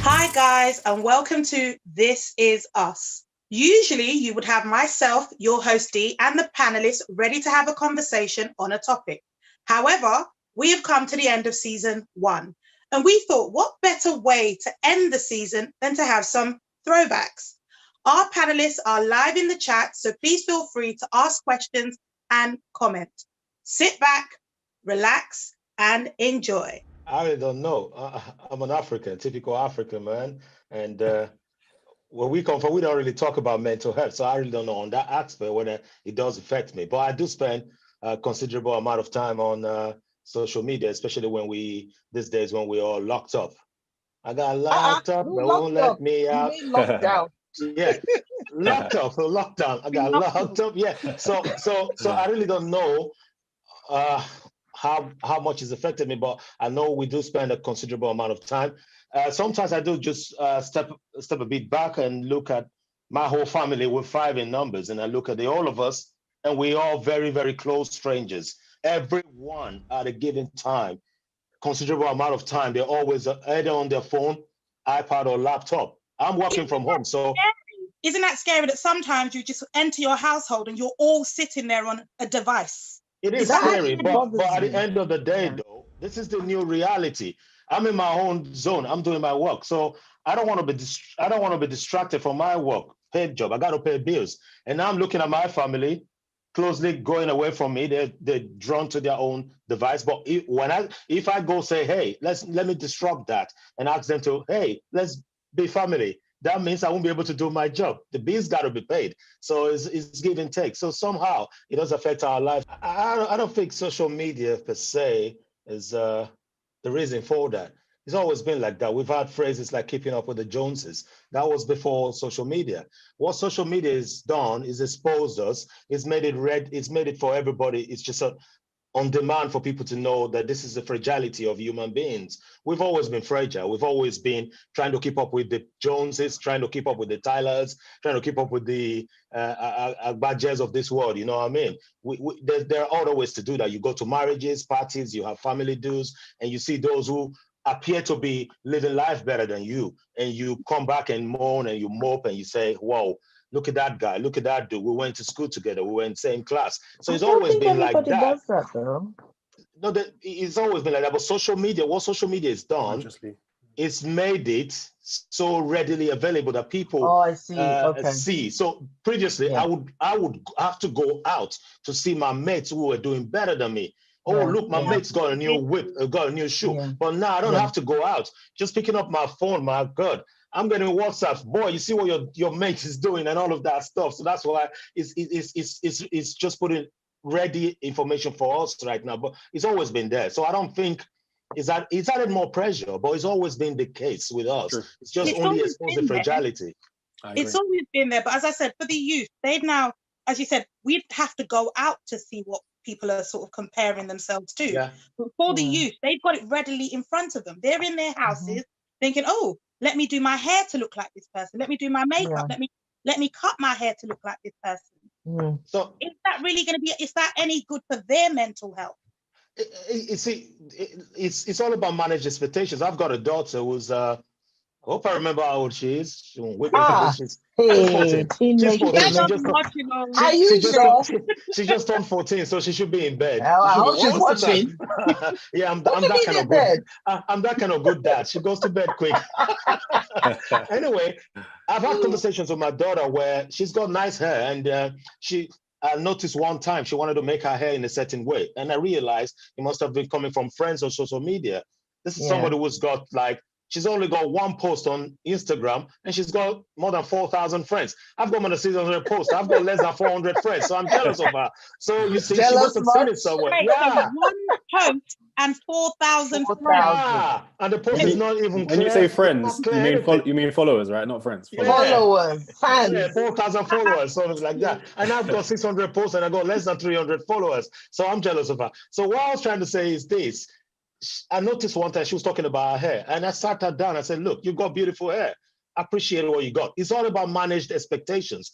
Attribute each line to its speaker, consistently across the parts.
Speaker 1: Hi, guys, and welcome to This Is Us. Usually, you would have myself, your hostee, and the panelists ready to have a conversation on a topic. However, we have come to the end of season one, and we thought, what better way to end the season than to have some throwbacks? Our panelists are live in the chat, so please feel free to ask questions and comment. Sit back, relax, and enjoy.
Speaker 2: I really don't know. I'm an African, typical African man, and where we come from, we don't really talk about mental health. So I really don't know on that aspect whether it does affect me. But I do spend a considerable amount of time on social media, especially these days when we're all locked up. I got locked up,
Speaker 3: Who
Speaker 2: they won't
Speaker 3: locked
Speaker 2: let
Speaker 3: up?
Speaker 2: me
Speaker 3: You
Speaker 2: out.
Speaker 3: mean lockdown?
Speaker 2: Yeah, locked up, lockdown. I got locked up. Yeah. So I really don't know uh, how much it's affected me, but I know we do spend a considerable amount of time. Sometimes I do just step a bit back and look at my whole family. We're five in numbers, and I look at all of us, and we all very very close strangers. Everyone at a given time, considerable amount of time, they're always either on their phone, iPad, or laptop. I'm working from home, so
Speaker 1: Isn't that scary that sometimes you just enter your household and you're all sitting there on a device?
Speaker 2: it is
Speaker 3: That
Speaker 2: scary,
Speaker 3: actually
Speaker 2: but
Speaker 3: bothers
Speaker 2: at the
Speaker 3: me.
Speaker 2: end of the day,
Speaker 3: Yeah.
Speaker 2: though, this is the new reality. I'm in my own zone. I'm doing my work, so I don't want to be I don't want to be distracted from my work, paid job. I got to pay bills, and now I'm looking at my family closely going away from me. They're drawn to their own device. But if I go say, hey, let me disrupt that and ask them to, hey, let's be family. That means I won't be able to do my job. The bills got to be paid. So it's give and take. So somehow it does affect our life. I don't think social media per se is the reason for that. It's always been like that. We've had phrases like keeping up with the Joneses. That was before social media. What social media has done is exposed us. It's made it for everybody. It's just on demand for people to know that this is the fragility of human beings. We've always been fragile. We've always been trying to keep up with the Joneses, trying to keep up with the Tylers, trying to keep up with the badges of this world. You know what I mean? There are other ways to do that. You go to marriages, parties, you have family dues, and you see those who appear to be living life better than you, and you come back and moan and you mope and you say, whoa, look at that guy, look at that dude. We went to school together, we were in the same class. So
Speaker 3: I
Speaker 2: it's
Speaker 3: don't
Speaker 2: always
Speaker 3: think
Speaker 2: been like
Speaker 3: everybody
Speaker 2: that.
Speaker 3: does that though.
Speaker 2: No, it's always been like that. But social media, what social media has done, it's made it so readily available that people
Speaker 3: Oh, I see. Okay.
Speaker 2: see. So previously,
Speaker 3: Yeah.
Speaker 2: I would have to go out to see my mates who were doing better than me. Oh,
Speaker 3: Yeah.
Speaker 2: look, my
Speaker 3: Yeah.
Speaker 2: mate's got a new whip, got a new shoe.
Speaker 3: Yeah.
Speaker 2: But now I don't
Speaker 3: Yeah.
Speaker 2: have to go out. Just picking up my phone, my God, I'm getting WhatsApp. Boy, you see what your mate is doing and all of that stuff. So that's why it's just putting ready information for us right now. But it's always been there. So I don't think it's added more pressure, but it's always been the case with us.
Speaker 4: True.
Speaker 2: It's just
Speaker 1: It's
Speaker 2: only
Speaker 1: always
Speaker 2: exposed the
Speaker 1: been there.
Speaker 2: fragility.
Speaker 1: It's always been there. But as I said, for the youth, they've now, as you said, we'd have to go out to see what people are sort of comparing themselves to.
Speaker 2: Yeah.
Speaker 1: But for the
Speaker 3: Mm.
Speaker 1: youth, they've got it readily in front of them. They're in their houses thinking, oh, let me do my hair to look like this person. Let me do my makeup.
Speaker 3: Yeah.
Speaker 1: Let me cut my hair to look like this person.
Speaker 3: Mm.
Speaker 2: So
Speaker 1: Is that really going to be, is that any good for their mental health?
Speaker 2: it's all about managed expectations. I've got a daughter who's I hope I remember how old she is. She won't whip me for this. She's
Speaker 3: Hey,
Speaker 2: 14. She's
Speaker 3: teenage
Speaker 2: 14. She
Speaker 3: baby.
Speaker 2: just
Speaker 1: Watching on.
Speaker 3: Are you sure?
Speaker 2: she just turned 14, so she should be in bed.
Speaker 3: I
Speaker 2: She should
Speaker 3: hope
Speaker 2: be,
Speaker 3: she's
Speaker 2: what's the
Speaker 3: watching.
Speaker 2: time? Yeah, I'm
Speaker 3: What do you
Speaker 2: that
Speaker 3: mean
Speaker 2: kind
Speaker 3: in
Speaker 2: of good.
Speaker 3: bed?
Speaker 2: I'm that kind of good dad. She goes to bed quick. Anyway, I've had conversations with my daughter where she's got nice hair, and I noticed one time she wanted to make her hair in a certain way, and I realized it must have been coming from friends on social media. This is
Speaker 3: Yeah.
Speaker 2: somebody who's got like she's only got one post on Instagram, and she's got more than 4,000 friends. I've got more than 600 posts. I've got less than 400 friends, so I'm jealous of her. So you see, she must
Speaker 3: Jealous
Speaker 2: have seen it
Speaker 3: much?
Speaker 2: somewhere.
Speaker 1: Wait,
Speaker 2: Yeah.
Speaker 1: so one post and 4,000 friends.
Speaker 3: 4,000.
Speaker 2: Yeah, and the post
Speaker 4: When
Speaker 2: is
Speaker 4: you,
Speaker 2: not even
Speaker 4: when you
Speaker 2: clear.
Speaker 4: say
Speaker 2: It's
Speaker 4: friends,
Speaker 2: not clear anything.
Speaker 4: you mean followers, right? Not friends.
Speaker 2: Yeah.
Speaker 3: Followers,
Speaker 2: Yeah,
Speaker 3: fans.
Speaker 2: 4,000 followers, something like that. And I've got 600 posts and I got less than 300 followers. So I'm jealous of her. So what I was trying to say is this. I noticed one time she was talking about her hair, and I sat her down. I said, look, you've got beautiful hair. Appreciate what you got. It's all about managed expectations.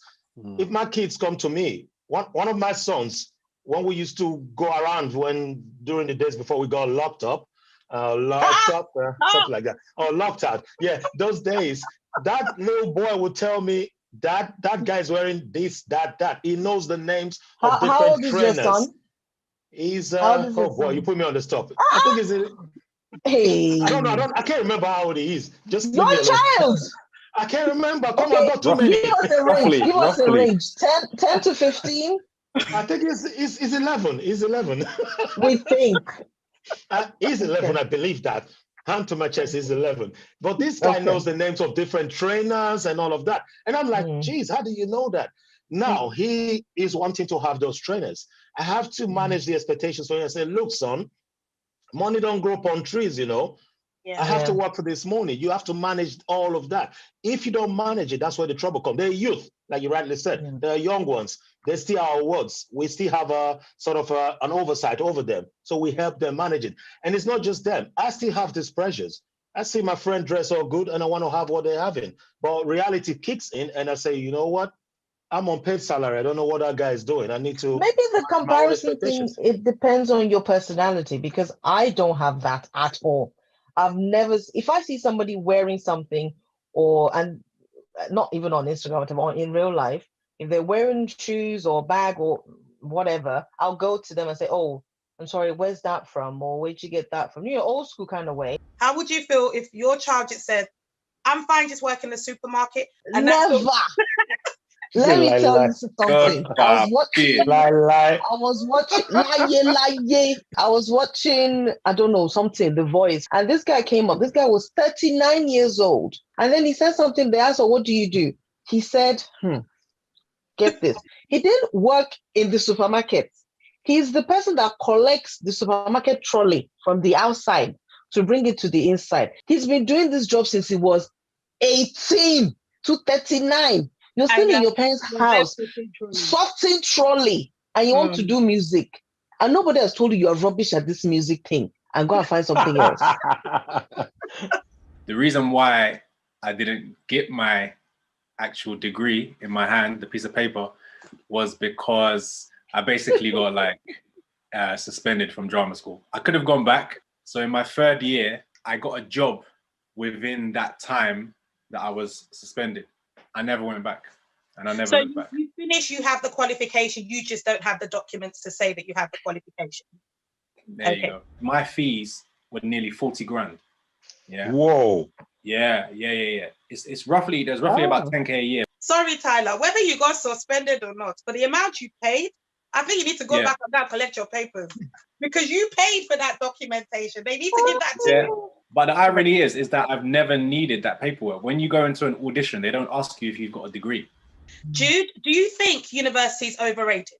Speaker 2: If my kids come to me, one of my sons, when we used to go around during the days before we got locked up, locked up, something like that, or locked out. Yeah, those days, that little boy would tell me that guy's wearing this, that. He knows the names of
Speaker 3: How
Speaker 2: different
Speaker 3: old is your
Speaker 2: trainers.
Speaker 3: son?
Speaker 2: He's
Speaker 3: How old is your
Speaker 2: oh boy, you
Speaker 3: son?
Speaker 2: put me on the spot. I think he's
Speaker 3: Hey,
Speaker 2: I don't know. I can't remember how old he is. Just leave
Speaker 3: your
Speaker 2: me alone.
Speaker 3: child.
Speaker 2: I can't remember. Come on,
Speaker 3: Okay,
Speaker 2: I've got too
Speaker 4: Roughly,
Speaker 2: many.
Speaker 3: give us a range. Give us a
Speaker 4: roughly.
Speaker 3: range. 10 to 15.
Speaker 2: I think he's 11. He's 11.
Speaker 3: We think.
Speaker 2: He's 11,
Speaker 3: Okay.
Speaker 2: I believe that. Hand to my chest, he's 11. But this guy
Speaker 3: Okay.
Speaker 2: knows the names of different trainers and all of that. And I'm like,
Speaker 3: Mm.
Speaker 2: geez, how do you know that? Now, he is wanting to have those trainers. I have to manage the expectations for him and say, look, son, money don't grow upon trees, you know. I have to work for this money. You have to manage all of that. If you don't manage it, that's where the trouble comes. They're youth, like you rightly said. They're young ones. They still are our words. We still have a sort of an oversight over them. So we help them manage it. And it's not just them. I still have these pressures. I see my friend dress all good and I want to have what they're having. But reality kicks in and I say, you know what? I'm on paid salary. I don't know what that guy is doing. I need to
Speaker 3: Maybe the comparison thing, it depends on your personality, because I don't have that at all. I've never, if I see somebody wearing something, and not even on Instagram, whatever, in real life, if they're wearing shoes or bag or whatever, I'll go to them and say, oh, I'm sorry, where's that from? Or where'd you get that from? You know, old school kind of way.
Speaker 1: How would you feel if your child just said, I'm fine just working in the supermarket? And
Speaker 3: Never. Let me tell you something. I was watching, I don't know, something, The Voice. And this guy came up. This guy was 39 years old. And then he said something. They asked, what do you do? He said, get this. He didn't work in the supermarket. He's the person that collects the supermarket trolley from the outside to bring it to the inside. He's been doing this job since he was 18 to 39. You're still in your parents' house, sorting trolley, and you want to do music. And nobody has told you you're rubbish at this music thing and go and find something else.
Speaker 4: The reason why I didn't get my actual degree in my hand, the piece of paper, was because I basically got like suspended from drama school. I could have gone back. So in my third year, I got a job within that time that I was suspended. I never went back, and I never went back.
Speaker 1: So you finish, you have the qualification, you just don't have the documents to say that you have the qualification.
Speaker 4: There you go. My fees were nearly 40 grand. Yeah.
Speaker 2: Whoa.
Speaker 4: Yeah. There's roughly about 10K a year.
Speaker 1: Sorry, Tyler, whether you got suspended or not, for the amount you paid, I think you need to go back on that, collect your papers, because you paid for that documentation. They need to give that to you.
Speaker 4: But the irony is that I've never needed that paperwork. When you go into an audition, they don't ask you if you've got a degree.
Speaker 1: Jude, do you think university is overrated?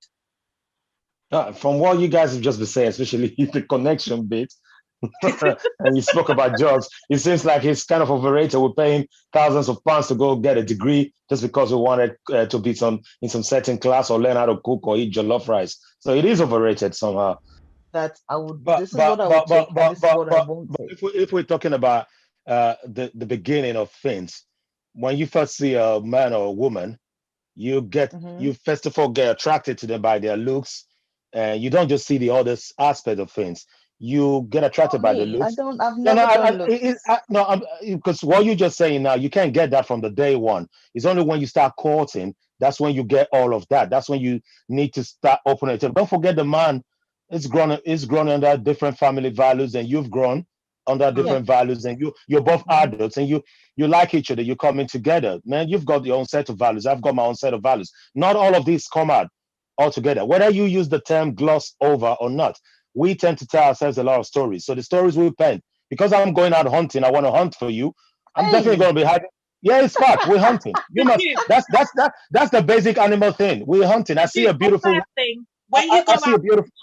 Speaker 2: From what you guys have just been saying, especially the connection bit, and you spoke about jobs, it seems like it's kind of overrated. We're paying thousands of pounds to go get a degree just because we wanted to be in some certain class or learn how to cook or eat jollof rice. So it is overrated somehow.
Speaker 3: That I would. This is what I would take. This is what I won't take.
Speaker 2: If we're talking about the beginning of things, when you first see a man or a woman, you first of all get attracted to them by their looks, and you don't just see the other aspect of things. You get attracted by the looks.
Speaker 3: I've never done looks.
Speaker 2: Because what you're just saying now, you can't get that from the day one. It's only when you start courting, that's when you get all of that. That's when you need to start opening it. Don't forget the man. It's grown under different family values, and you've grown under different values, and you're both adults, and you like each other. You're coming together, man. You've got your own set of values. I've got my own set of values. Not all of these come out all together. Whether you use the term gloss over or not, we tend to tell ourselves a lot of stories. So the stories we pen, because I'm going out hunting, I want to hunt for you. I'm definitely going to be hiding. Yeah, it's fact. We're hunting. You must. That's the basic animal thing. We're hunting. I see a beautiful
Speaker 1: thing. When you go out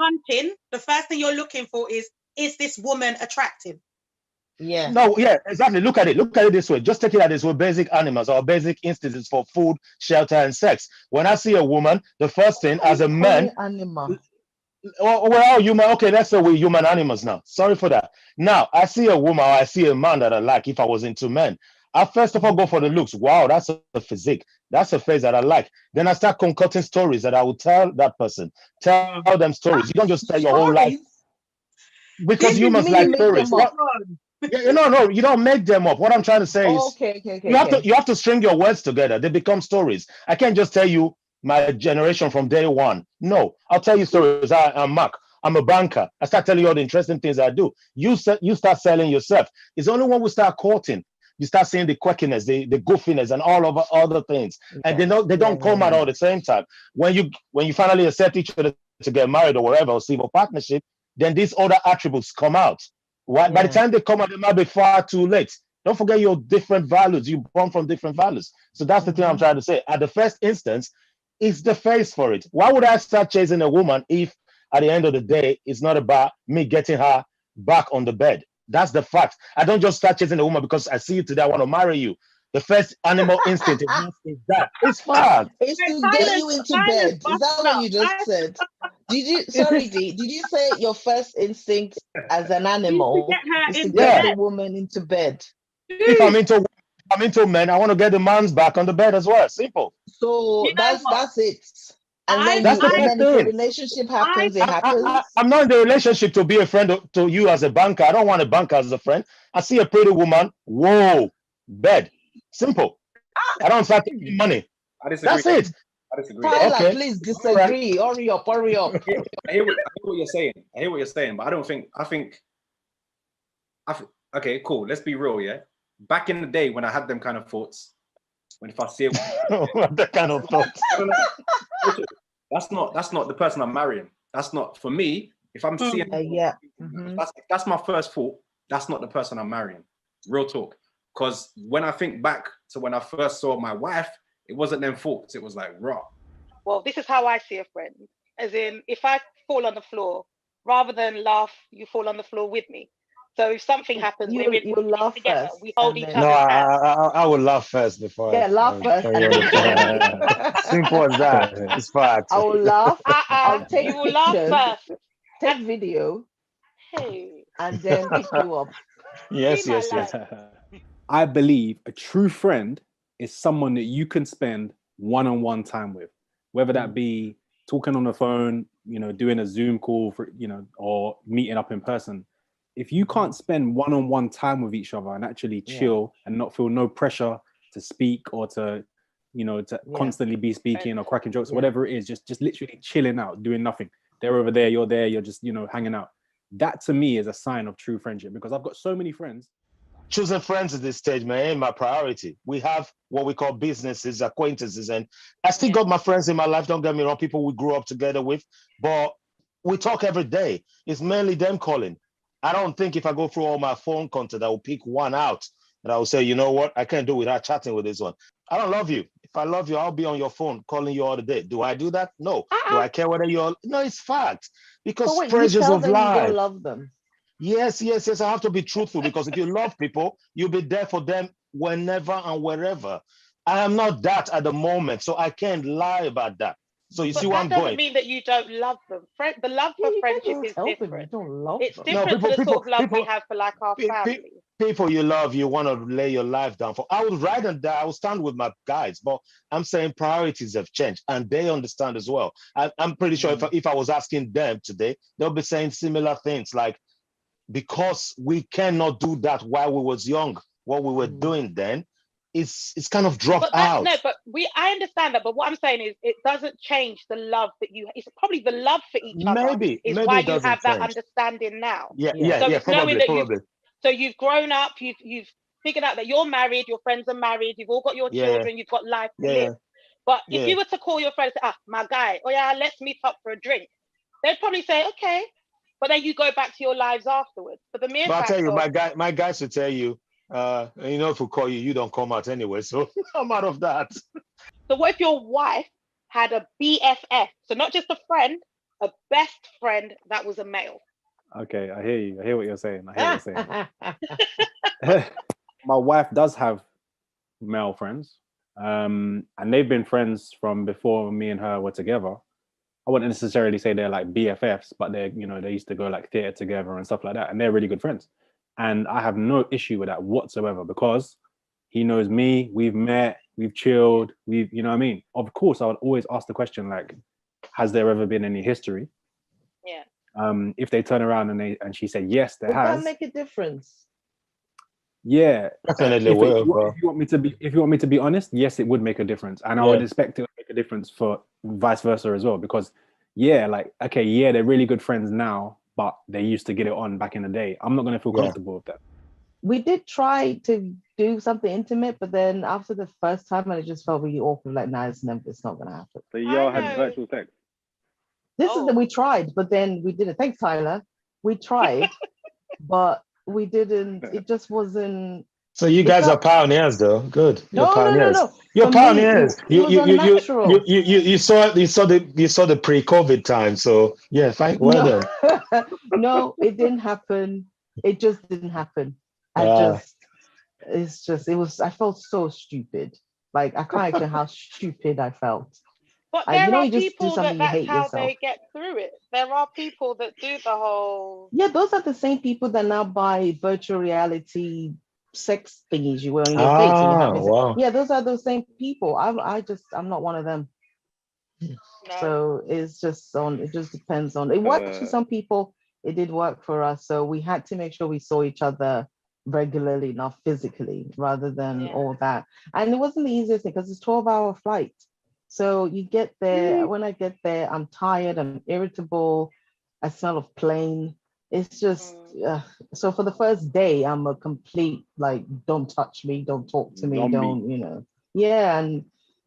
Speaker 1: hunting, the first thing you're looking for is this woman attractive?
Speaker 3: Yeah.
Speaker 2: No, yeah, exactly. Look at it this way. Just take it as we're basic animals or basic instincts for food, shelter, and sex. When I see a woman, the first thing as a man.
Speaker 3: Animal.
Speaker 2: Well, human. Okay, let's say we're human animals now. Sorry for that. Now, I see a woman or I see a man that I like. If I was into men, I first of all go for the looks. Wow, that's a physique. That's a face that I like. Then I start concocting stories that I will tell that person. Tell them stories. You don't just tell your whole life. because humans
Speaker 3: me
Speaker 2: like
Speaker 3: make
Speaker 2: stories.
Speaker 3: them up.
Speaker 2: Yeah, no, you don't make them up. What I'm trying to say is
Speaker 3: Okay.
Speaker 2: you have to string your words together. They become stories. I can't just tell you my generation from day one. No, I'll tell you stories. I'm Mark. I'm a banker. I start telling you all the interesting things I do. You start selling yourself. It's only when we start courting, you start seeing the quirkiness, the goofiness, and all of other things. And they don't come out all the same time. When you finally accept each other to get married or whatever, or civil partnership, then these other attributes come out. Why? By the time they come out, it might be far too late. Don't forget your different values. You born from different values. So that's the thing I'm trying to say. At the first instance, it's the face for it. Why would I start chasing a woman if at the end of the day, it's not about me getting her back on the bed? That's the fact. I don't just start chasing a woman because I see you today, I want to marry you. The first animal instinct is that. It's fact.
Speaker 3: It's to get you into bed. Is that what you just said? Did you, sorry, D, did you say your first instinct as an animal is to get the woman into bed?
Speaker 2: If I'm into men, I want to get the man's back on the bed as well. Simple.
Speaker 3: So that's it. And then,
Speaker 2: that's
Speaker 3: and then if the relationship happens, it happens.
Speaker 2: I'm not in the relationship to be a friend to you as a banker. I don't want a banker as a friend. I see a pretty woman. Whoa, bed. Simple. I don't start taking money.
Speaker 4: I disagree.
Speaker 2: That's it.
Speaker 4: I disagree.
Speaker 3: Tyler, please disagree. Hurry up.
Speaker 4: I hear what you're saying. But I think. Okay, cool. Let's be real, yeah. Back in the day when I had them kind of thoughts, if I see
Speaker 2: that kind of thoughts.
Speaker 4: That's not the person I'm marrying. That's not for me. If I'm seeing, that's my first thought. That's not the person I'm marrying. Real talk. Because when I think back to when I first saw my wife, it wasn't them thoughts. It was like raw.
Speaker 5: Well, this is how I see a friend. As in, if I fall on the floor, rather than laugh, you fall on the floor with me. So if something happens,
Speaker 3: you laugh
Speaker 5: together.
Speaker 3: First,
Speaker 5: we hold each other.
Speaker 2: No, I will laugh first before.
Speaker 3: Yeah, laugh first.
Speaker 2: Simple as that. It's fact.
Speaker 3: I will laugh. I'll take
Speaker 5: you will laugh first.
Speaker 3: Take video.
Speaker 5: Hey.
Speaker 3: And then pick you up.
Speaker 2: Yes.
Speaker 6: I believe a true friend is someone that you can spend one-on-one time with, whether that be talking on the phone, doing a Zoom call for, or meeting up in person. If you can't spend one-on-one time with each other and actually chill and not feel no pressure to speak or to constantly be speaking or cracking jokes, whatever it is, just literally chilling out, doing nothing. They're over there, you're there, you're just, hanging out. That to me is a sign of true friendship, because I've got so many friends.
Speaker 2: Choosing friends at this stage, man, ain't my priority. We have what we call businesses, acquaintances, and I still got my friends in my life. Don't get me wrong, people we grew up together with, but we talk every day. It's mainly them calling. I don't think if I go through all my phone content, I will pick one out and I will say, you know what, I can't do without chatting with this one. I don't love you. If I love you, I'll be on your phone calling you all the day. Do I do that? No. Do I care whether you're? No, it's fact. Because pressures of life.
Speaker 3: You don't love them.
Speaker 2: Yes. I have to be truthful, because if you love people, you'll be there for them whenever and wherever. I am not that at the moment, so I can't lie about that. So you see where I'm going.
Speaker 5: That doesn't mean that you don't love them. The love for friendship is different. It's different to the sort of love we have for like our family.
Speaker 2: People you love, you want to lay your life down for. I would ride and die. I will stand with my guys, but I'm saying priorities have changed, and they understand as well. I'm pretty sure if I was asking them today, they'll be saying similar things like, because we cannot do that while we was young, what we were doing then, it's kind of dropped out.
Speaker 5: No, but I understand that. But what I'm saying is, it doesn't change the love that you. It's probably the love for each other is why you have that understanding now.
Speaker 2: Probably.
Speaker 5: So you've grown up. You've figured out that you're married. Your friends are married. You've all got your children. You've got life to live. But if you were to call your friends, my guy, let's meet up for a drink, they'd probably say, okay. But then you go back to your lives afterwards. But the mere fact,
Speaker 2: I'll tell you, my guys will tell you, if we call you, you don't come out anyway. So I'm out of that.
Speaker 5: So what if your wife had a BFF? So not just a friend, a best friend that was a male.
Speaker 6: Okay, I hear you. I hear what you're saying. My wife does have male friends, and they've been friends from before me and her were together. I wouldn't necessarily say they're like BFFs, but they used to go like theater together and stuff like that, and they're really good friends. And I have no issue with that whatsoever, because he knows me, we've met, we've chilled, you know what I mean? Of course, I would always ask the question, like, has there ever been any history?
Speaker 5: Yeah.
Speaker 6: If they turn around and she said yes, there
Speaker 3: Would
Speaker 6: has.
Speaker 3: that make a difference?
Speaker 6: Yeah,
Speaker 2: Definitely will.
Speaker 6: If you want me to be honest, yes, it would make a difference, and I would expect it to make a difference for vice versa as well. Because like, okay, yeah, they're really good friends now, but they used to get it on back in the day. I'm not going to feel comfortable with that.
Speaker 3: We did try to do something intimate, but then after the first time, it just felt really awkward. Like, nah, it's not going to happen.
Speaker 6: So y'all had virtual sex.
Speaker 3: We tried, but then we didn't. Thanks, Tyler. We tried, but we didn't. It just wasn't.
Speaker 2: So you guys are pioneers, though. Good. You're pioneers.
Speaker 3: No.
Speaker 2: You're pioneers.
Speaker 3: You
Speaker 2: saw the pre-COVID time. So yeah, fine. Well done.
Speaker 3: No, it didn't happen. It just didn't happen. I felt so stupid. Like, I can't explain how stupid I felt.
Speaker 5: But there are
Speaker 3: you just
Speaker 5: people
Speaker 3: do something
Speaker 5: that's
Speaker 3: you hate
Speaker 5: how
Speaker 3: yourself.
Speaker 5: they get through it. There are people that do the whole.
Speaker 3: Yeah, those are the same people that now buy virtual reality sex thingies you wear on your face. And
Speaker 2: wow.
Speaker 3: Yeah, those are those same people. I'm not one of them. No. So it just depends on. It works for some people. It did work for us. So we had to make sure we saw each other regularly, not physically, rather than all that. And it wasn't the easiest thing because it's 12-hour flight. So you get there. When I get there, I'm tired, I'm irritable, I smell of plane. It's just, so for the first day, I'm a complete, like, don't touch me, don't talk to me, don't,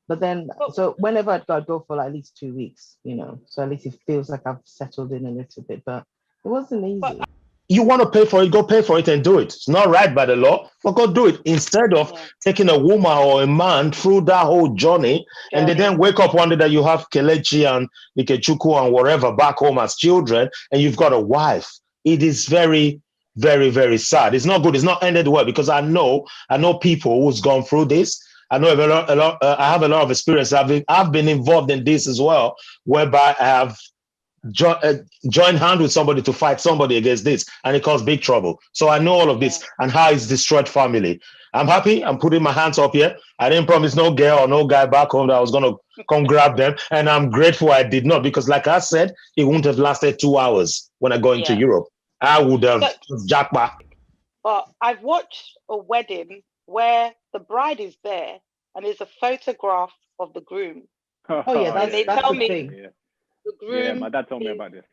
Speaker 3: but then, so whenever I'd go for like at least 2 weeks, so at least it feels like I've settled in a little bit, but it wasn't easy.
Speaker 2: You want to pay for it, go pay for it and do it. It's not right by the law, but go do it. Instead of taking a woman or a man through that whole journey, and they then wake up one day that you have Kelechi and Ikechuku and whatever back home as children, and you've got a wife. It is very, very, very sad. It's not good. It's not ended well, because I know people who's gone through this. I know a lot. I have a lot of experience. I've been involved in this as well, whereby I have join hand with somebody to fight somebody against this, and it caused big trouble. So I know all of this and how it's destroyed family. I'm happy. I'm putting my hands up here. I didn't promise no girl or no guy back home that I was going to come grab them, and I'm grateful I did not, because like I said, it wouldn't have lasted 2 hours when I go into Europe. I would have jackpot.
Speaker 5: But I've watched a wedding where the bride is there and there's a photograph of the groom.
Speaker 3: That's
Speaker 5: tell me
Speaker 3: thing.
Speaker 5: the groom.
Speaker 6: My dad told me about this.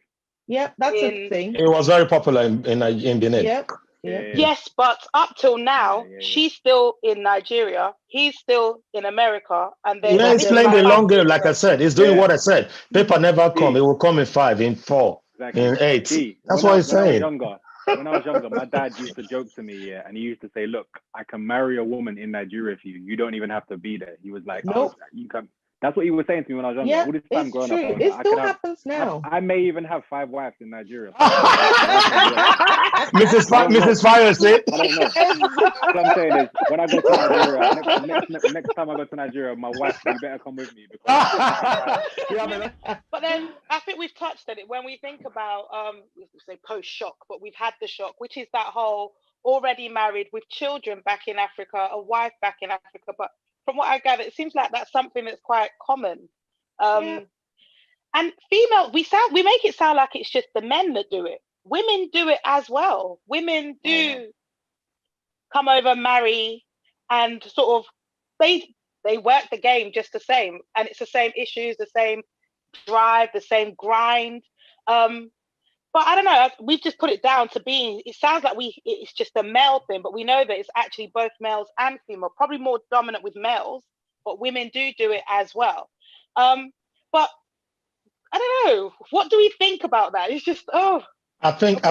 Speaker 3: Yeah, that's a thing.
Speaker 2: It was very popular in Benin.
Speaker 3: Yep.
Speaker 5: Yes, but up till now, she's still in Nigeria. He's still in America, and then
Speaker 2: it's playing the long game. Like I said, it's doing what I said. Paper never come. It will come in 5, in 4, in 8. That's what he's saying.
Speaker 6: When I was younger, my dad used to joke to me, and he used to say, "Look, I can marry a woman in Nigeria for you. You don't even have to be there." He was like, "Oh, you can." That's what he was saying to me when I was younger.
Speaker 3: Yeah,
Speaker 6: all this time
Speaker 3: it's
Speaker 6: growing
Speaker 3: true.
Speaker 6: up,
Speaker 3: It still happens now.
Speaker 6: I may even have 5 wives in Nigeria.
Speaker 2: Mrs. Fire said.
Speaker 6: I don't know. What I'm saying is, when I go to Nigeria, next time I go to Nigeria, my wife, you better come with me.
Speaker 5: But then I think we've touched on it when we think about, we say post-shock, but we've had the shock, which is that whole already married with children back in Africa, a wife back in Africa, but from what I gather, it seems like that's something that's quite common. And female, we make it sound like it's just the men that do it. Women do it as well. Women do come over, marry, and sort of they work the game just the same, and it's the same issues, the same drive, the same grind. But I don't know, we've just put it down to being, it sounds like it's just a male thing, but we know that it's actually both males and female, probably more dominant with males, but women do it as well. But I don't know, what do we think about that? It's just,
Speaker 2: I think, go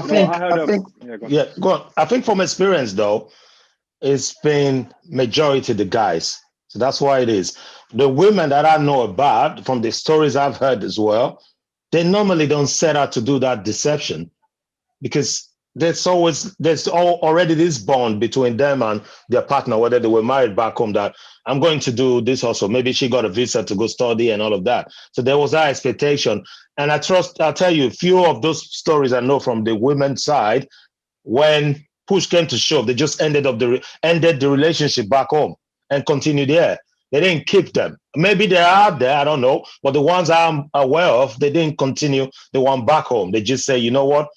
Speaker 2: on. I think from experience though, it's been majority the guys. So that's why it is. The women that I know about, from the stories I've heard as well, they normally don't set out to do that deception, because there's already this bond between them and their partner, whether they were married back home, that I'm going to do this also. Maybe she got a visa to go study and all of that. So there was that expectation. And I'll tell you, a few of those stories I know from the women's side, when push came to shove, they just ended the relationship back home and continued there. They didn't keep them. Maybe they are there, I don't know. But the ones I'm aware of, they didn't continue the one back home. They just say, you know what?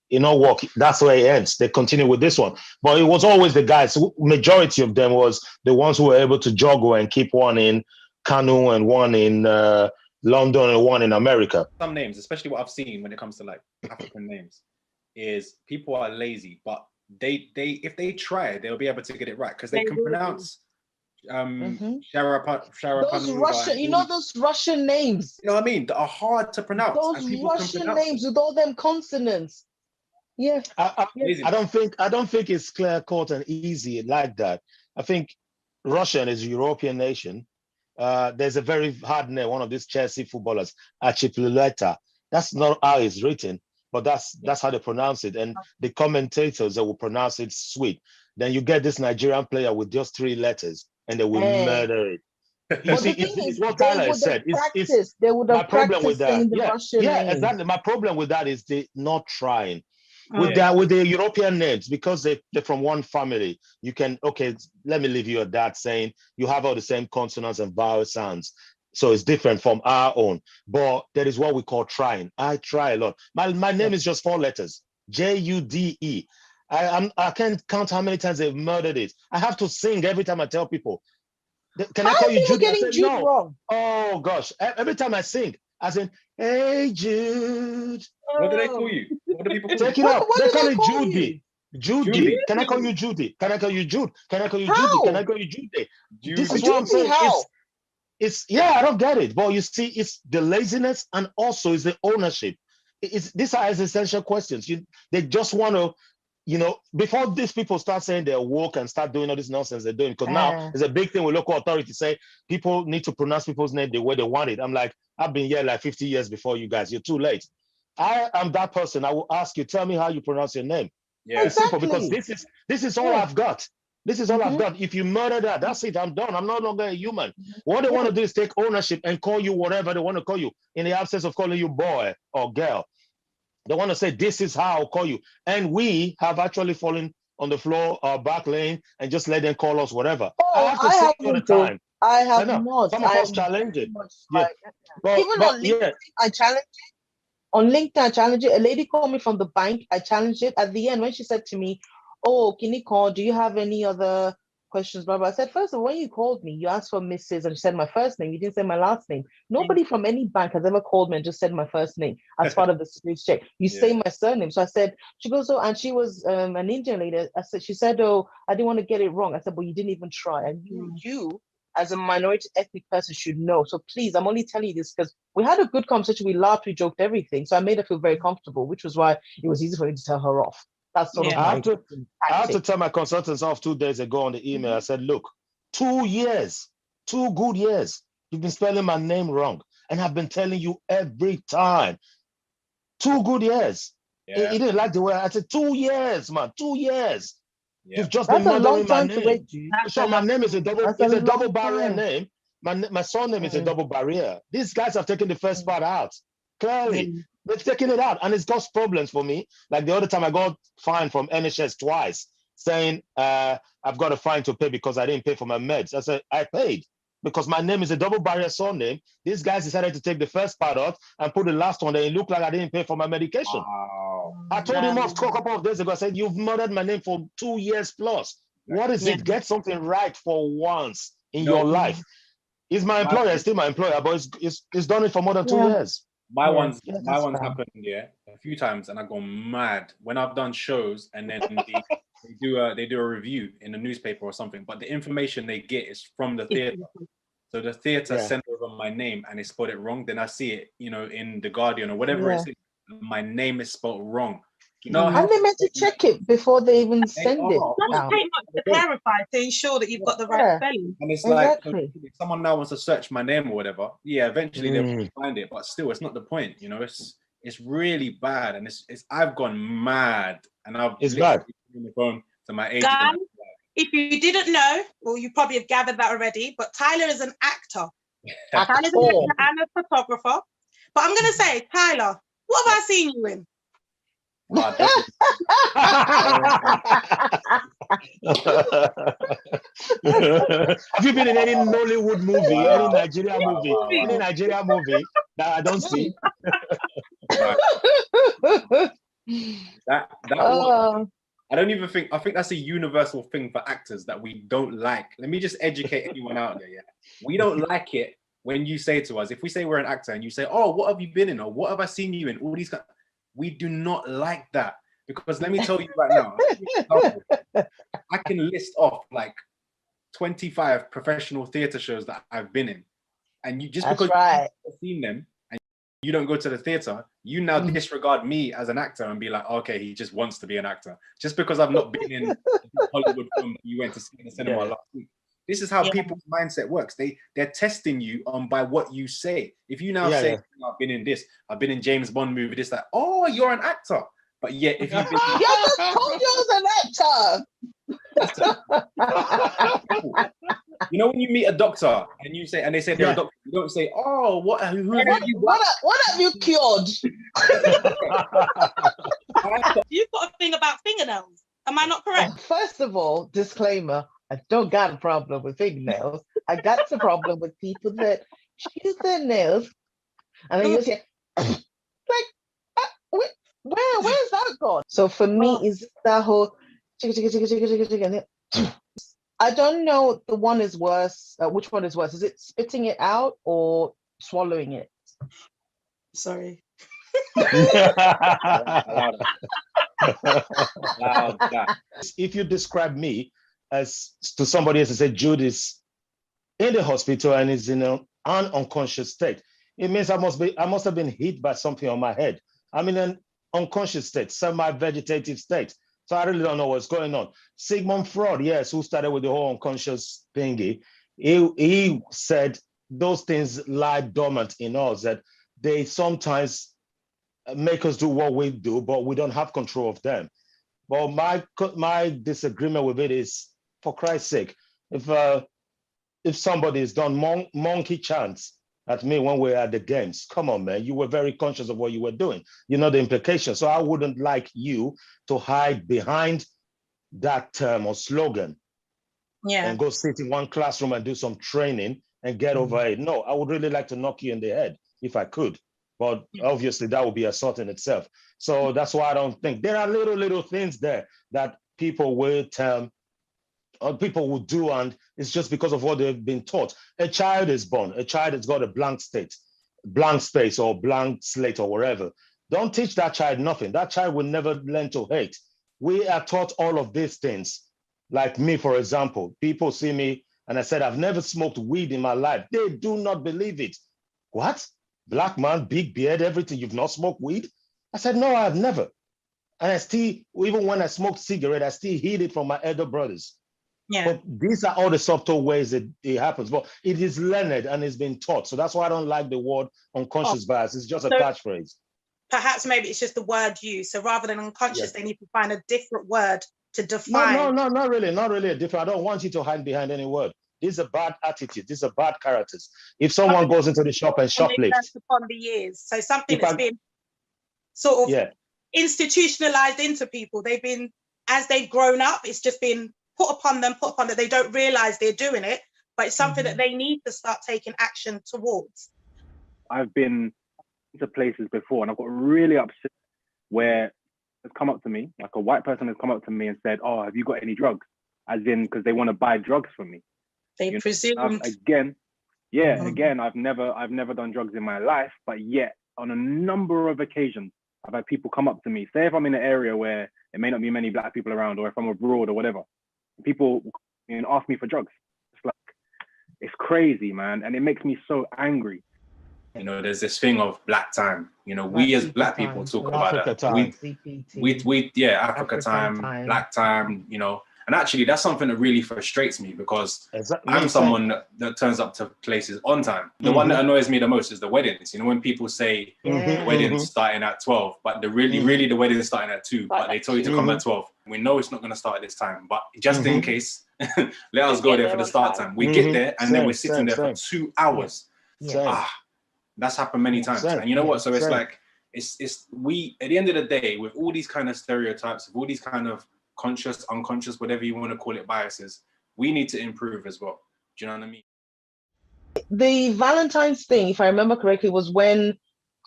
Speaker 2: Work. That's where it ends. They continue with this one. But it was always the guys. Majority of them was the ones who were able to juggle and keep one in Kanu and one in London and one in America.
Speaker 4: Some names, especially what I've seen when it comes to like African names, is people are lazy, but they if they try, they'll be able to get it right because they can pronounce
Speaker 3: those Russian, those Russian names.
Speaker 4: You know what I mean? That are hard to pronounce.
Speaker 3: Those Russian names with all them consonants. Yeah.
Speaker 2: I don't think it's clear cut and easy like that. I think Russian is a European nation. There's a very hard name, one of these Chelsea footballers, Archipeleta. That's not how it's written, but that's how they pronounce it. And the commentators that will pronounce it sweet. Then you get this Nigerian player with just 3 letters, and they will murder it. You see, it's what Tyler said.
Speaker 3: They would have practiced saying the Russian name.
Speaker 2: Exactly. My problem with that is they not trying. With the European names, because they're from one family, you can, let me leave you at that, saying you have all the same consonants and vowel sounds. So it's different from our own. But there is what we call trying. I try a lot. My name is just 4 letters, Jude. I can't count how many times they've murdered it. I have to sing every time I tell people, can I call you Jude?
Speaker 3: Getting Jude
Speaker 2: no.
Speaker 3: Wrong?
Speaker 2: Oh gosh, every time I sing, I say, hey Jude.
Speaker 4: What do they call you? What do people call
Speaker 2: Take
Speaker 4: you?
Speaker 2: it up. They call it Judy. Judy. Can I call you Judy? Can I call you Jude? Can I call you Judy? Can I call you Judy? This is what I'm saying. It's I don't get it. But you see, it's the laziness and also it's the ownership. These are existential questions. They just want to, before these people start saying they're woke and start doing all this nonsense they're doing, because now there's a big thing with local authorities say people need to pronounce people's name the way they want it. I'm like, I've been here like 50 years before you guys. You're too late. I am that person. I will ask you, tell me how you pronounce your name.
Speaker 4: Yeah,
Speaker 2: it's simple because this is all I've got. This is all I've got. If you murder that, that's it. I'm done. I'm no longer a human. What they want to do is take ownership and call you whatever they want to call you in the absence of calling you boy or girl. They want to say, this is how I'll call you. And we have actually fallen on the floor or back lane and just let them call us whatever. I have to say all the time.
Speaker 3: I have not.
Speaker 2: Some of us challenge it.
Speaker 3: Even on LinkedIn, I challenge it. On LinkedIn, I challenged it. A lady called me from the bank. I challenged it. At the end, when she said to me, oh, can you call? Do you have any other questions? Blah, blah. I said, first of all, when you called me, you asked for Mrs. and you said my first name. You didn't say my last name. Nobody from any bank has ever called me and just said my first name as part of the security check. You say my surname. So I said, she goes, oh, and she was an Indian lady. She said, oh, I didn't want to get it wrong. I said, well, you didn't even try. And you as a minority ethnic person should know. So please, I'm only telling you this because we had a good conversation. We laughed, we joked, everything. So I made her feel very comfortable, which was why it was easy for me to tell her off. That's sort of
Speaker 2: I had to tell my consultants off 2 days ago on the email. I said, look, 2 years, 2 good years, you've been spelling my name wrong. And I've been telling you every time. 2 good years.
Speaker 4: Yeah.
Speaker 2: He didn't like the way I said 2 years, man, 2 years.
Speaker 3: Yeah.
Speaker 2: You've just
Speaker 3: That's
Speaker 2: been murdering my name.
Speaker 3: So
Speaker 2: my name is a double barrier name. My surname is a double barrier. These guys have taken the first part out. Clearly, they've taken it out, and it's caused problems for me. Like the other time, I got fined from NHS twice, saying I've got a fine to pay because I didn't pay for my meds. I said I paid because my name is a double barrier surname. These guys decided to take the first part out and put the last one there. It looked like I didn't pay for my medication.
Speaker 4: Wow.
Speaker 2: I told him off a couple of days ago. I said, you've murdered my name for 2 years plus. What is it? Get something right for once in your life. He's my employer, still my employer, but it's done it for more than 2 years.
Speaker 4: My one's happened a few times, and I've gone mad when I've done shows, and then they do a review in the newspaper or something. But the information they get is from the theater, so the theater sent over my name and they spelled it wrong. Then I see it, in the Guardian or whatever it is. My name is spelled wrong.
Speaker 3: And they meant to check it before they even send it.
Speaker 5: It doesn't take much to clarify to ensure that you've got the right spelling.
Speaker 4: And it's like, if someone now wants to search my name or whatever, eventually they'll find it. But still, it's not the point. It's really bad, and I've gone mad, and
Speaker 2: it's bad.
Speaker 4: On the phone to my agent.
Speaker 1: Dan, if you didn't know, well, you probably have gathered that already. But Tyler is an actor. Tyler's an actor and a photographer. But I'm going to say, Tyler, what have I seen you in?
Speaker 4: But
Speaker 2: have you been in any Nollywood movie, any Nigerian movie, any
Speaker 4: wow.
Speaker 2: Nigerian movie that I don't see?
Speaker 4: That one, I don't even think, I think that's a universal thing for actors that we don't like. Let me just educate anyone out there. Yeah, we don't like it when you say to us, if we say we're an actor and you say, oh, what have you been in, or what have I seen you in, all these guys, we do not like that. Because let me tell you right now, I can list off like 25 professional theater shows that I've been in, and you just because you've seen them and you don't go to the theater, you now disregard me as an actor and be like, okay, he just wants to be an actor just because I've not been in a Hollywood film that you went to see in the cinema last week. This is how people's mindset works. They're testing you by what you say. If you now say, I've been in this, I've been in James Bond movie, this, that, oh, you're an actor. But yet, if you've been,
Speaker 3: you just told you was an actor.
Speaker 4: You know when you meet a doctor and you say, and they say they're a doctor, you don't say, oh, what have you?
Speaker 3: What have you cured?
Speaker 5: You've got a thing about fingernails. Am I not correct?
Speaker 3: First of all, disclaimer: I don't got a problem with fingernails. I got a problem with people that choose their nails, and then you say, like, where's that gone? So for me, is that whole I don't know. The one is worse. Which one is worse? Is it spitting it out or swallowing it?
Speaker 1: Sorry.
Speaker 2: If you describe me as to somebody else and say Jude is in the hospital and is in an unconscious state, it means I must have been hit by something on my head. I'm in an unconscious state, semi-vegetative state. So I really don't know what's going on. Sigmund Freud, yes, who started with the whole unconscious thingy, he said those things lie dormant in us, that they sometimes make us do what we do, but we don't have control of them. But my disagreement with it is, for Christ's sake, if somebody has done monkey chants at me when we were at the games, come on, man, you were very conscious of what you were doing. You know the implications. So I wouldn't like you to hide behind that term or slogan and go sit in one classroom and do some training and get over it. No, I would really like to knock you in the head if I could. But obviously that would be assault in itself. So that's why I don't think there are little things there that people will term or people will do, and it's just because of what they've been taught. A child is born, a child has got a blank space or blank slate or whatever. Don't teach that child nothing. That child will never learn to hate. We are taught all of these things. Like me, for example, people see me and I said, I've never smoked weed in my life. They do not believe it. What? Black man, big beard, everything, you've not smoked weed? I said, no, I've never. And I still, even when I smoked cigarette, I still hid it from my elder brothers. But these are all the subtle ways that it happens. But it is learned and it's been taught. So that's why I don't like the word unconscious bias. It's just a catchphrase.
Speaker 1: Perhaps maybe it's just the word used. So rather than unconscious, they need to find a different word to define.
Speaker 2: No, not really a different. I don't want you to hide behind any word. These are bad attitudes. These are bad characters. If someone goes into the shop and shoplifts.
Speaker 1: Upon the years. So something that's been sort of institutionalized into people. They've been, as they've grown up, it's just been put upon them. They don't realize they're doing it, but it's something that they need to start taking action towards.
Speaker 6: I've been to places before and I've got really upset where it's come up to me, like a white person has come up to me and said, oh, have you got any drugs? As in, because they want to buy drugs from me.
Speaker 1: They presumed.
Speaker 6: Again, I've never done drugs in my life, but yet on a number of occasions, I've had people come up to me, say if I'm in an area where there may not be many black people around, or if I'm abroad or whatever, people ask me for drugs. It's like, it's crazy, man. And it makes me so angry.
Speaker 4: You know, there's this thing of black time. You know, we as black people talk about that. Africa time, black time, you know. And actually, that's something that really frustrates me because I'm someone that turns up to places on time. The one that annoys me the most is the weddings. You know, when people say weddings starting at 12, but the really the wedding's starting at 2, but they tell you to come at 12. We know it's not going to start at this time, but just in case, let us go there for the start time. We get there and then we're sitting there for 2 hours. That's happened many times. And you know what? So it's like, we at the end of the day, with all these kind of stereotypes, with all these kind of conscious, unconscious, whatever you want to call it, biases, we need to improve as well. Do you know what I mean?
Speaker 3: The Valentine's thing, if I remember correctly, was when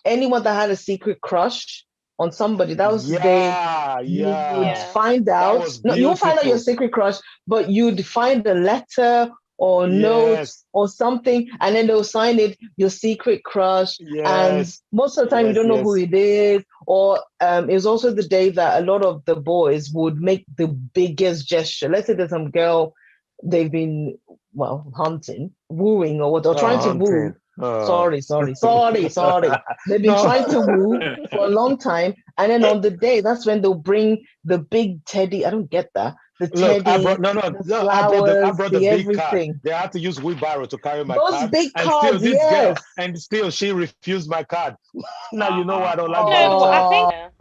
Speaker 3: anyone that had a secret crush on somebody, that was the day you would find out. No, you won't find out your secret crush, but you'd find a letter or note or something, and then they'll sign it, your secret crush. And most of the time you don't know who it is. Or it was also the day that a lot of the boys would make the biggest gesture. Let's say there's some girl they've been hunting, wooing, or what, or trying to woo. Sorry. They've been trying to woo for a long time, and then on the day, that's when they'll bring the big teddy. I don't get that. The teddy,
Speaker 2: I brought the big
Speaker 3: everything.
Speaker 2: Car. They had to use wheelbarrow to carry my
Speaker 3: those
Speaker 2: card.
Speaker 3: Big cards, girl,
Speaker 2: and still she refused my card. Now you know why I don't like
Speaker 5: that.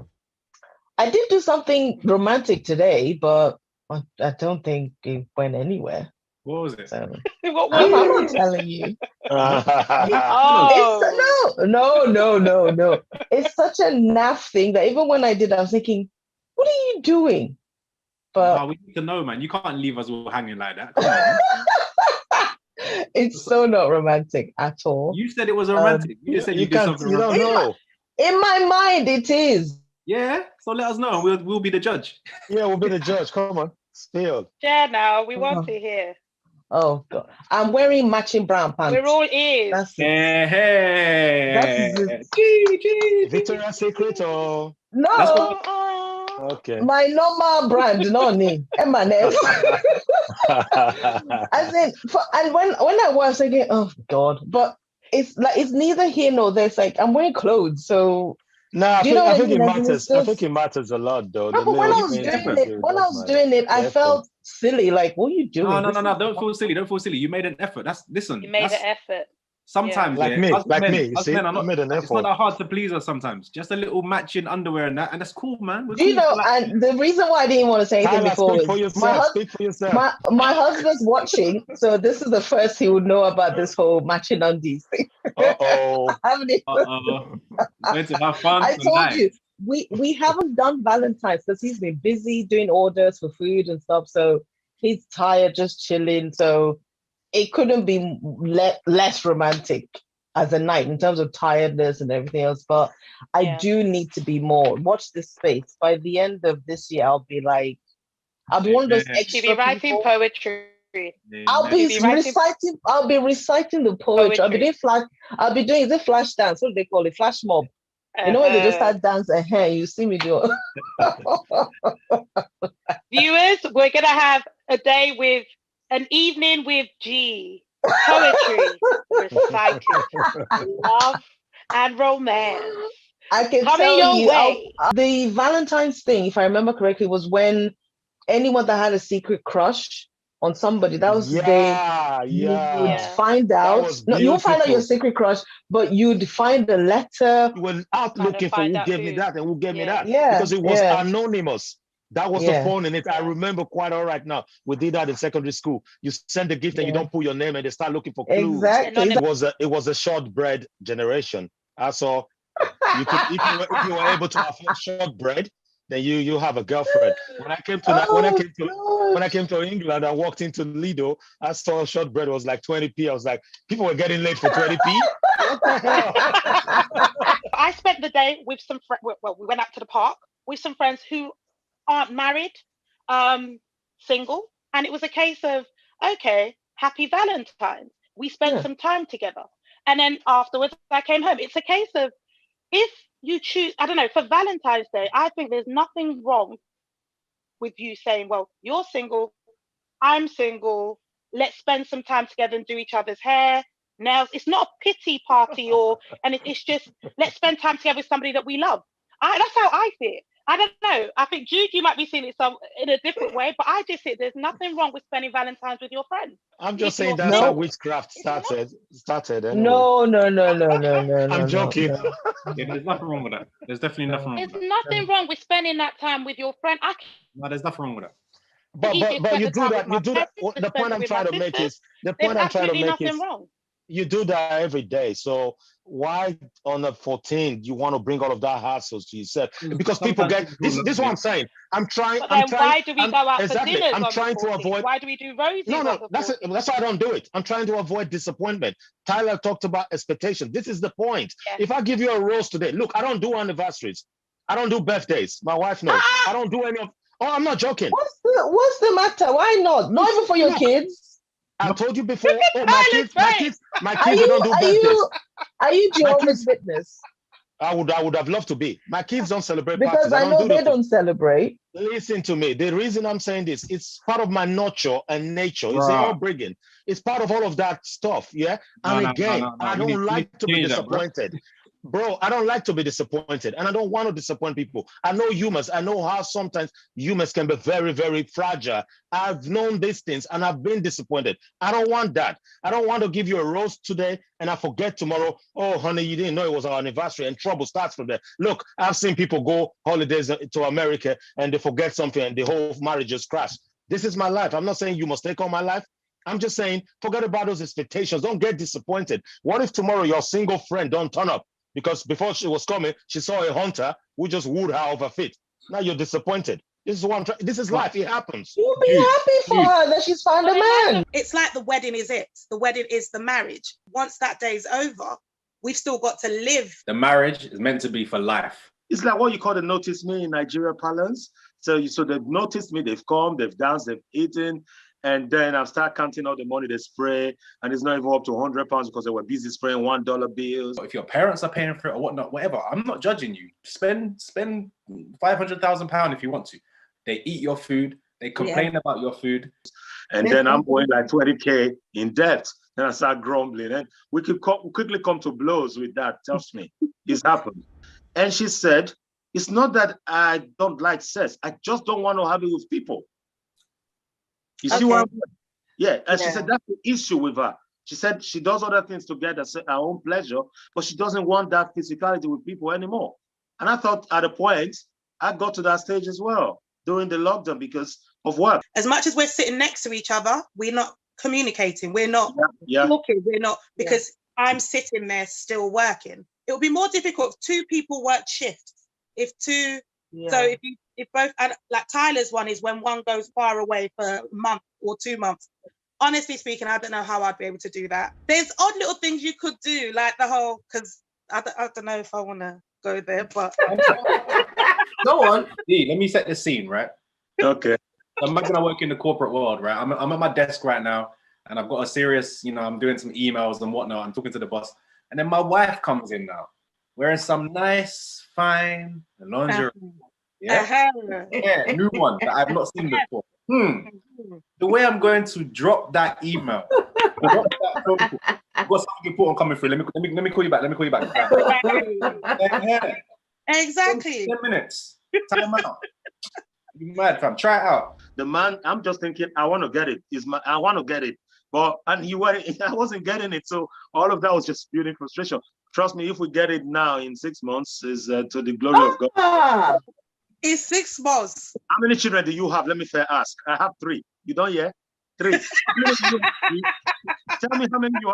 Speaker 3: I did do something romantic today, but I don't think it went anywhere.
Speaker 4: What was it?
Speaker 3: I'm not telling you. No. It's such a naff thing that even when I did, I was thinking, what are you doing? But
Speaker 4: we need to know, man. You can't leave us all hanging like that.
Speaker 3: It's so not romantic at all.
Speaker 4: You said it was romantic. You just said you did something romantic.
Speaker 2: You don't know.
Speaker 3: In my mind, it is.
Speaker 4: Yeah, so let us know. We'll be the judge.
Speaker 2: Yeah, we'll be the judge. Come on, spill.
Speaker 5: Share now. We want to hear.
Speaker 3: Oh God! I'm wearing matching brown pants.
Speaker 5: We're all ears.
Speaker 3: That's it.
Speaker 4: Hey.
Speaker 3: That's it.
Speaker 2: Victoria's Secret or
Speaker 3: no?
Speaker 2: Okay.
Speaker 3: My normal brand, no name. M&S. I said, and when I was thinking, oh God, but it's like it's neither here nor there. It's like I'm wearing clothes, so.
Speaker 2: I think it matters. I think it matters a lot, though.
Speaker 3: No, but when I was doing it, I felt silly. Like, what are you doing?
Speaker 4: No. Don't feel silly. Don't feel silly. You made an effort. You
Speaker 5: made an effort.
Speaker 4: Sometimes,
Speaker 2: like me. You see, I made an effort.
Speaker 4: It's not that hard to please us sometimes. Just a little matching underwear and that's cool, man.
Speaker 3: And the reason why I didn't want to say anything before is
Speaker 2: speak for yourself.
Speaker 3: My husband's watching, so this is the first he would know about this whole matching undies thing.
Speaker 4: Going to have fun
Speaker 3: I
Speaker 4: tonight.
Speaker 3: told you, we haven't done Valentine's because he's been busy doing orders for food and stuff, so he's tired, just chilling. So it couldn't be less romantic as a night in terms of tiredness and everything else. But I do need to be more. Watch this space. By the end of this year, I'll be one of those extra
Speaker 5: She'll be writing
Speaker 3: people.
Speaker 5: poetry.
Speaker 3: I'll be reciting the poetry. I'll be doing is it flash dance? What do they call it? Flash mob. You know when they just start dancing, you see me do
Speaker 5: Viewers, we're gonna have an evening with G. Poetry, recited, love and romance.
Speaker 3: I can tell you, the Valentine's thing, if I remember correctly, was when anyone that had a secret crush on somebody, that was the day you would find out. No, you won't find out your secret crush, but you'd find a letter.
Speaker 2: You were out looking for who gave me that and who gave me that.
Speaker 3: Yeah.
Speaker 2: Because it was anonymous. That was the phone in it. I remember quite all right now. We did that in secondary school. You send the gift and you don't put your name and they start looking for clues.
Speaker 3: Exactly.
Speaker 2: It was a shortbread generation. So if you were able to afford shortbread, then you have a girlfriend. When I came to England, I walked into Lidl. I saw shortbread was like 20p. I was like, people were getting late for 20p. What the hell?
Speaker 5: I spent the day with some friends. Well, we went out to the park with some friends who aren't married, single, and it was a case of, okay, happy Valentine's. We spent some time together, and then afterwards I came home. It's a case of, if you choose, I don't know, for Valentine's Day, I think there's nothing wrong with you saying, well, you're single, I'm single, let's spend some time together and do each other's hair, nails. It's not a pity party it's just, let's spend time together with somebody that we love. That's how I see it. I don't know. I think, Jude, you might be seeing it in a different way, but I just think there's nothing wrong with spending Valentine's with your friends.
Speaker 2: I'm just saying that's how witchcraft started. Anyway.
Speaker 3: No.
Speaker 2: I'm joking.
Speaker 3: No.
Speaker 4: Yeah, there's nothing wrong with that. There's definitely nothing wrong with that.
Speaker 5: There's nothing wrong with spending that time with your friend.
Speaker 4: No, there's nothing wrong with that.
Speaker 2: But you do that. The point I'm trying to make is
Speaker 5: nothing wrong.
Speaker 2: you do that every day. So why on the 14th you want to bring all of that hassles to yourself? Because people get this. This is what I'm saying. I'm trying.
Speaker 5: But then why do we go out
Speaker 2: exactly.
Speaker 5: for dinners
Speaker 2: I'm
Speaker 5: on
Speaker 2: trying
Speaker 5: the 14th?
Speaker 2: to avoid.
Speaker 5: Why do we do roses?
Speaker 2: No. That's why I don't do it. I'm trying to avoid disappointment. Tyler talked about expectations. This is the point.
Speaker 5: Yeah.
Speaker 2: If I give you a rose today, look, I don't do anniversaries. I don't do birthdays. My wife knows. I don't do any of. Oh, I'm not joking.
Speaker 3: What's the matter? Why not? Not even for your kids.
Speaker 2: I told you before. Oh, my kids
Speaker 3: Are you,
Speaker 2: don't do birthdays.
Speaker 3: Are you Jehovah's Witness?
Speaker 2: I would have loved to be. My kids don't celebrate
Speaker 3: because
Speaker 2: parties.
Speaker 3: I know they don't celebrate.
Speaker 2: Listen to me. The reason I'm saying this, it's part of my nurture and nature. It's all bringing. It's part of all of that stuff. Yeah. And I don't like to be disappointed. Bro, I don't like to be disappointed, and I don't want to disappoint people. I know humans. I know how sometimes humans can be very, very fragile. I've known these things, and I've been disappointed. I don't want that. I don't want to give you a rose today, and I forget tomorrow. Oh, honey, you didn't know it was our anniversary, and trouble starts from there. Look, I've seen people go holidays to America, and they forget something, and the whole marriage just crashed. This is my life. I'm not saying you must take on my life. I'm just saying, forget about those expectations. Don't get disappointed. What if tomorrow your single friend don't turn up? Because before she was coming, she saw a hunter who just wooed her off her feet. Now you're disappointed. This is what I'm trying. This is life. It happens.
Speaker 3: You'll be happy for her that she's found a man.
Speaker 1: It's like the wedding is it. The wedding is the marriage. Once that day's over, we've still got to live.
Speaker 4: The marriage is meant to be for life.
Speaker 2: It's like what you call the notice me in Nigeria parlance. So they've noticed me, they've come, they've danced, they've eaten. And then I start counting out the money they spray, and it's not even up to £100 because they were busy spraying $1 bills.
Speaker 4: If your parents are paying for it or whatnot, whatever, I'm not judging you. Spend £500,000 if you want to. They eat your food, they complain about your food. And then I'm going like 20K in debt. Then I start grumbling. And we could quickly come to blows with that. Trust me, it's happened. And she said, it's not that I don't like sex. I just don't want to have it with people. You see what I'm saying? Yeah, and she said that's the issue with her. She said she does other things to get her own pleasure, but she doesn't want that physicality with people anymore. And I thought at a point, I got to that stage as well during the lockdown because of work.
Speaker 1: As much as we're sitting next to each other, we're not communicating. We're not talking. We're not, because I'm sitting there still working. It will be more difficult if two people work shifts. If two, so if both, and like Tyler's one is when one goes far away for a month or 2 months. Honestly speaking, I don't know how I'd be able to do that. There's odd little things you could do, like the whole, because I don't know if I want to go there, but
Speaker 3: go on.
Speaker 4: Let me set the scene, right?
Speaker 2: Okay.
Speaker 4: Imagine I work in the corporate world, right? I'm at my desk right now, and I've got a serious, I'm doing some emails and whatnot. I'm talking to the boss, and then my wife comes in now, wearing some nice, fine lingerie. Yeah, new one that I've not seen before. The way I'm going to drop that email, drop that phone call. I've got something important coming through. Let me call you back. Let me call you back.
Speaker 1: Exactly.
Speaker 4: 10 minutes. Time out. You mad, fam? Try it out.
Speaker 2: The man, I'm just thinking, I want to get it. I want to get it, but I wasn't getting it. So all of that was just building frustration. Trust me, if we get it now in 6 months, is to the glory of God.
Speaker 1: It's 6 months.
Speaker 2: How many children do you have? Let me fair ask. I have 3. You don't hear? 3. Tell me how many you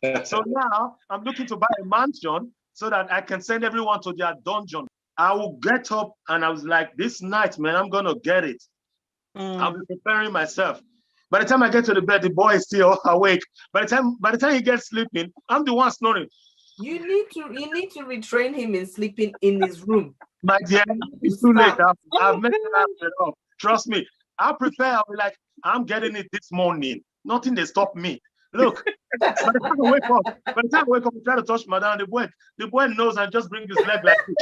Speaker 2: have. So now I'm looking to buy a mansion so that I can send everyone to their dungeon. I will get up and I was like, this night, man, I'm gonna get it. I'll be preparing myself. By the time I get to the bed, the boy is still awake. By the time he gets sleeping, I'm the one snoring.
Speaker 7: You need to retrain him in sleeping in his room.
Speaker 2: My dear, it's too late. I've messed it up. Trust me. I'll prepare. I'll be like, I'm getting it this morning. Nothing they stop me. Look, by the time I wake up, I try to touch madam. The boy knows and just bring his leg like this.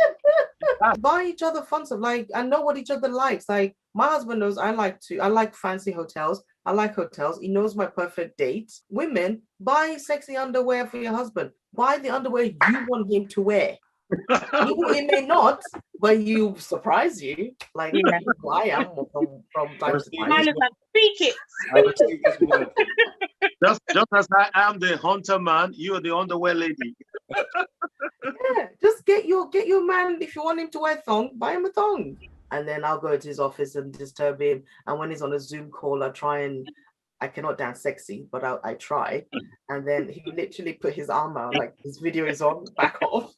Speaker 7: Buy each other fun stuff. Like, I know what each other likes. Like, my husband knows I like fancy hotels. I like hotels. He knows my perfect dates. Women, buy sexy underwear for your husband. Buy the underwear you want him to wear. He may not, but you surprise you. Like I am from time to time.
Speaker 1: Speak it.
Speaker 2: Just as I am the hunter man, you are the underwear lady.
Speaker 7: Yeah, just get your man. If you want him to wear thong, buy him a thong. And then I'll go to his office and disturb him. And when he's on a Zoom call, I try I cannot dance sexy, but I try. And then he literally put his arm out, like his video is on, back off,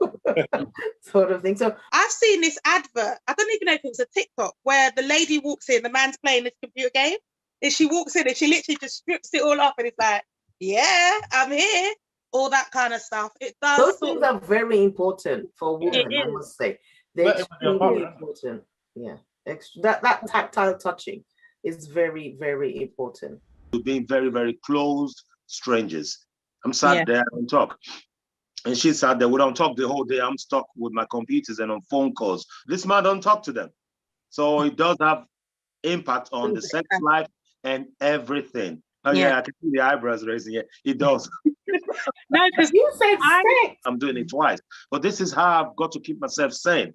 Speaker 7: sort of thing. So
Speaker 1: I've seen this advert. I don't even know if it was a TikTok where the lady walks in, the man's playing this computer game, and she walks in and she literally just strips it all off, and it's like, yeah, I'm here. All that kind of stuff. It does.
Speaker 7: Those things are very important for women, I must say. They're extremely important. Yeah. That tactile touching is very, very important.
Speaker 2: Being very, very close strangers. I'm sat there, I don't talk. And she sat there, we don't talk the whole day. I'm stuck with my computers and on phone calls. This man don't talk to them. So it does have impact on the sex life and everything. Oh yeah, I can see the eyebrows raising. Yeah, it does.
Speaker 5: No, because
Speaker 7: you said sex.
Speaker 2: I'm doing it twice. But this is how I've got to keep myself sane.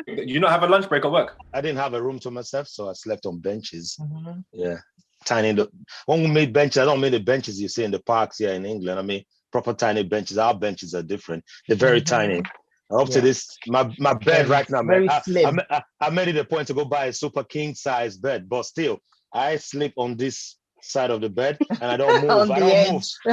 Speaker 4: You not have a lunch break at work?
Speaker 2: I didn't have a room to myself, so I slept on benches. Yeah, tiny. When we made benches, I don't mean the benches you see in the parks here in England. I mean proper tiny benches. Our benches are different. They're very tiny. Up to this, my bed right now, man. I made it a point to go buy a super king size bed, but still, I sleep on this side of the bed and I don't move.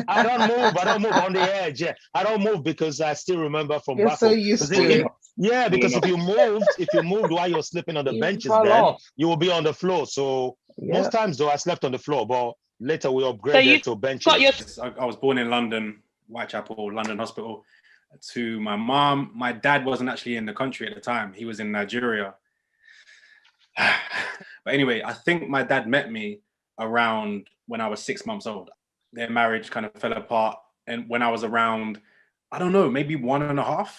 Speaker 2: I don't move on the edge. Yeah, I don't move because I still remember from
Speaker 3: You're
Speaker 2: back
Speaker 3: so
Speaker 2: home.
Speaker 3: used to it.
Speaker 2: Yeah, because if you moved while you're sleeping on the benches, then you will be on the floor. So most times though, I slept on the floor, but later we upgraded to benches.
Speaker 4: I was born in London, Whitechapel, London Hospital. To my mom, my dad wasn't actually in the country at the time. He was in Nigeria. But anyway, I think my dad met me around when I was 6 months old. Their marriage kind of fell apart. And when I was around, I don't know, maybe 1.5.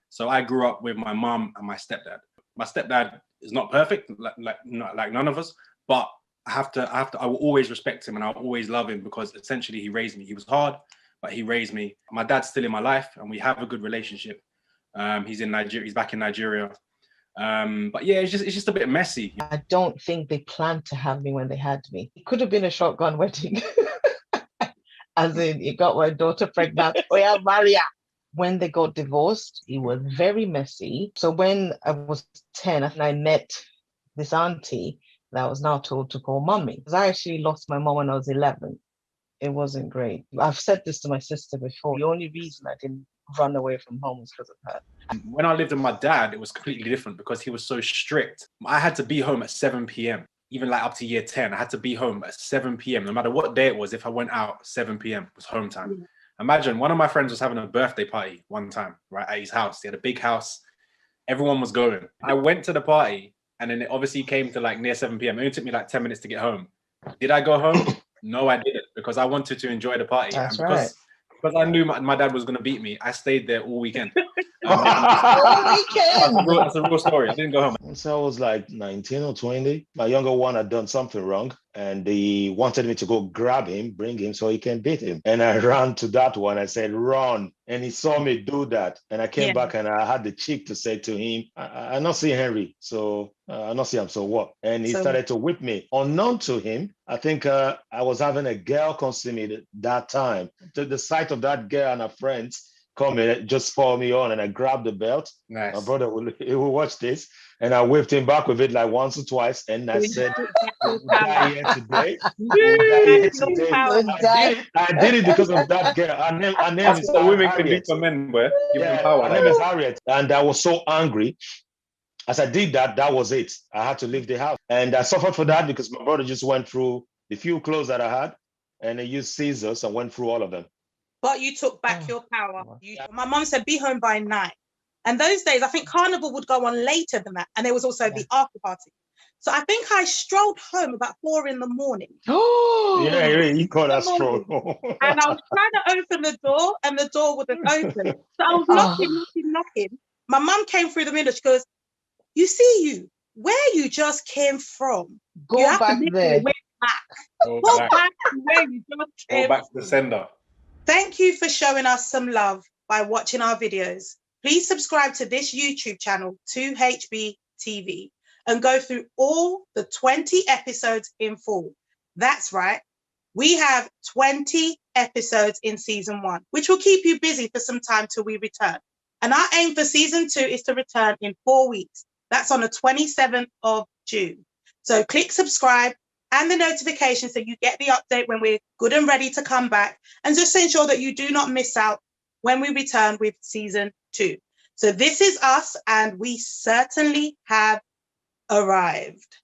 Speaker 4: So I grew up with my mom and my stepdad. My stepdad is not perfect, like none of us, but I will always respect him and I'll always love him because essentially he raised me. He was hard, but he raised me. My dad's still in my life and we have a good relationship. He's in Nigeria. He's back in Nigeria. But yeah, it's just a bit messy.
Speaker 3: I don't think they planned to have me when they had me. It could have been a shotgun wedding. As in, it got my daughter pregnant. Oh yeah, Maria. When they got divorced, it was very messy. So when I was 10, I met this auntie that I was now told to call mommy. Because I actually lost my mom when I was 11. It wasn't great. I've said this to my sister before. The only reason I didn't run away from home was because of her.
Speaker 4: When I lived with my dad, it was completely different because he was so strict. I had to be home at 7 p.m. Even like up to year 10, I had to be home at 7 p.m. No matter what day it was, if I went out, 7 p.m. was home time. Imagine one of my friends was having a birthday party one time, right, at his house. He had a big house. Everyone was going. I went to the party and then it obviously came to like near 7 p.m. It only took me like 10 minutes to get home. Did I go home? No, I didn't because I wanted to enjoy the party.
Speaker 3: That's
Speaker 4: and because I knew my dad was going to beat me, I stayed there all weekend.
Speaker 3: All weekend.
Speaker 4: That's a real story. I didn't go home.
Speaker 2: Once I was like 19 or 20, my younger one had done something wrong and he wanted me to go grab him, bring him so he can beat him. And I ran to that one. I said, run. And he saw me do that. And I came back and I had the cheek to say to him, I not see Henry. So I not see him. So what? And he started to whip me. Unknown to him, I think I was having a girl come see me that time. To the sight of that girl and her friends coming, just pour me on and I grabbed the belt.
Speaker 4: Nice.
Speaker 2: My brother will watch this. And I whipped him back with it like once or twice. And I said, die here today. I did it because of that girl. Her name is
Speaker 4: what women can do for men, boy.
Speaker 2: Her name is Harriet. And I was so angry. As I did that, that was it. I had to leave the house. And I suffered for that because my brother just went through the few clothes that I had and he used scissors and went through all of them.
Speaker 1: But you took back your power. My mum said, be home by 9. And those days, I think Carnival would go on later than that. And there was also the after party. So I think I strolled home about 4 in the morning.
Speaker 2: Yeah, you call that stroll.
Speaker 1: And I was trying to open the door and the door wouldn't open. So I was knocking. My mum came through the window. She goes, you see where you just came from.
Speaker 3: Go back there.
Speaker 1: Go back to where you just came from.
Speaker 4: Go back to the sender.
Speaker 1: Thank you for showing us some love by watching our videos. Please subscribe to this YouTube channel, 2HB TV, and go through all the 20 episodes in full. That's right. We have 20 episodes in season 1, which will keep you busy for some time till we return. And our aim for season 2 is to return in 4 weeks. That's on the 27th of June. So click subscribe and the notification so you get the update when we're good and ready to come back, and just to ensure that you do not miss out when we return with season 2. So this is us, and we certainly have arrived.